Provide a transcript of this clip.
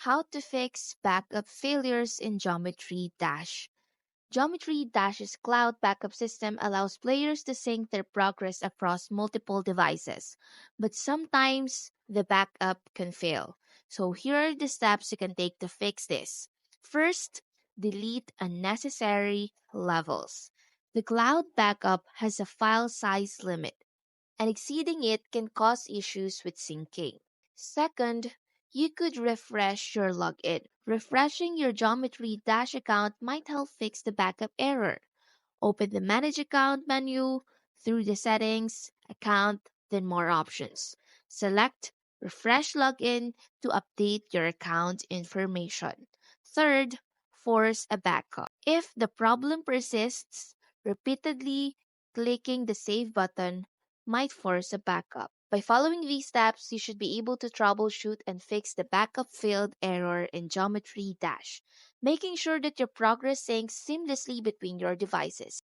How to fix backup failures in Geometry Dash. Geometry Dash's cloud backup system allows players to sync their progress across multiple devices, but sometimes the backup can fail. So here are the steps you can take to fix this. First, delete unnecessary levels. The cloud backup has a file size limit, and exceeding it can cause issues with syncing. Second, you could refresh your login. Refreshing your Geometry Dash account might help fix the backup error. Open the Manage Account menu through the Settings, Account, then More Options. Select Refresh Login to update your account information. Third, force a backup. If the problem persists, repeatedly clicking the Save button might force a backup. By following these steps, you should be able to troubleshoot and fix the backup failed error in Geometry Dash, making sure that your progress syncs seamlessly between your devices.